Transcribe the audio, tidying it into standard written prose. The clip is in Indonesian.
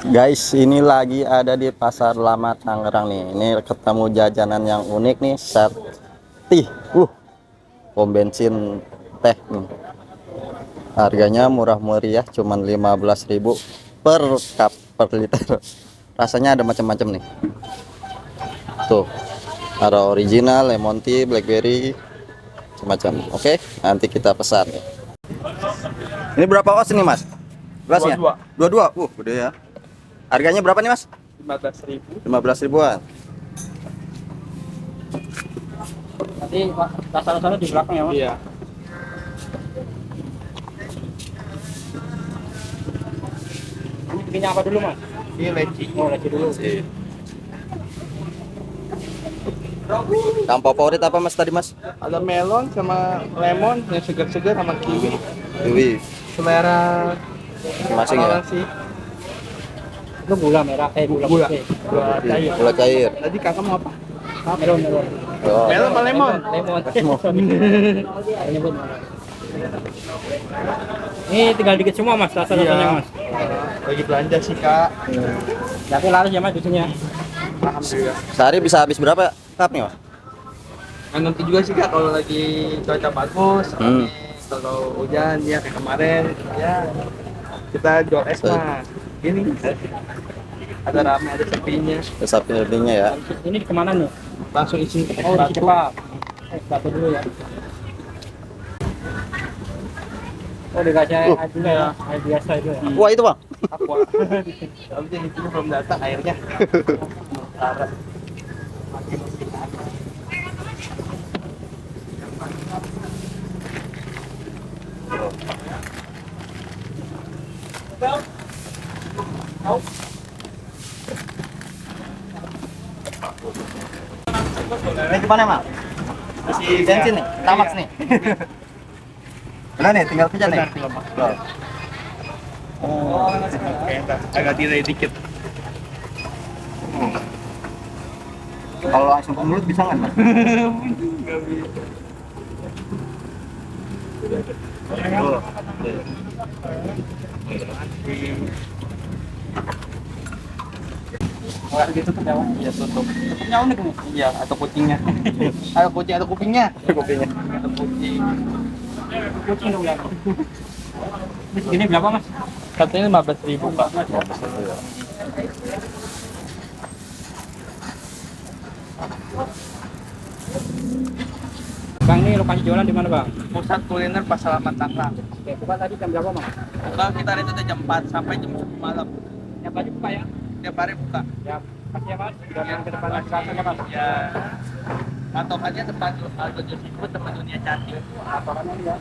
Guys, ini lagi ada di Pasar Lama Tangerang nih. Ini ketemu jajanan yang unik nih, set tih. Pom bensin teh nih. Harganya murah meriah, cuman 15.000 per cup per liter. Rasanya ada macam-macam nih. Tuh, ada original, lemon tea, blackberry, macam-macam. Oke, nanti kita pesan. Ini berapa os nih, Mas? Gelasnya? Dua-dua. Gede ya. Harganya berapa nih, Mas? 15.000. 15 ribuan. Nanti dasar-dasarnya di belakang ya, Mas? Iya. Ini bikinnya apa dulu, Mas? Ini leci. Oh, leci dulu. Yang favorit apa, Mas, tadi, Mas? Ada melon sama lemon yang segar-segar sama kiwi. Kiwi. Selera Masing ya? orang sih. Itu gula merah, gula putih. Gula cair. Gula cair. Tadi kakak mau apa? Melon. Oh. Melon sama lemon. Ini tinggal dikit semua, Mas, rasa-rasanya, Mas. Lagi belanja sih, Kak. Tapi laris ya, Mas, biasanya. Alhamdulillah. Sehari bisa habis berapa cup nih, Mas? Nanti juga sih, Kak, kalau lagi cuaca bagus. Kalau hujan ya kayak kemarin ya kita jual es mah. Ini ada rame, ada sepinya. Sapinya ya. Ini kemana nih? Langsung isi. Oh, isi cepat. Batu dulu ya. Oh, dikasih air juga ya, air biasa itu ya. Wah, itu, Bang. Aqua. Tapi di sini belum datang airnya. Ini gimana, Mas? Masih bensin nih, Tamax nih. Udah nih, tinggal kerja nih. Oh, agak delay dikit. Kalau langsung ke mulut bisa nggak, Mas? Enggak ditutup ya, Mas? Iya, tutup. Tutupnya unik nih. Iya, atau kucingnya. Ada kucing atau kupingnya? Kupingnya. Ada kucing. Kucing dong ya. Ini segini berapa, Mas? Katanya 15.000, Pak. Bang, ini lokasi jualan di mana, Bang? Pusat kuliner Pasar Lama Tangerang. Oke, buka tadi jam berapa, Bang? Buka kita itu dari jam 4 sampai jam 10 malam. Tiap pagi buka ya? Tiap hari buka. Ya, makasih ya, Mas. Sudah main ke depan lagi ya, Mas. Ya. Patokannya tempat Aldo Josiku, tempat dunia cantik. Patokannya ya.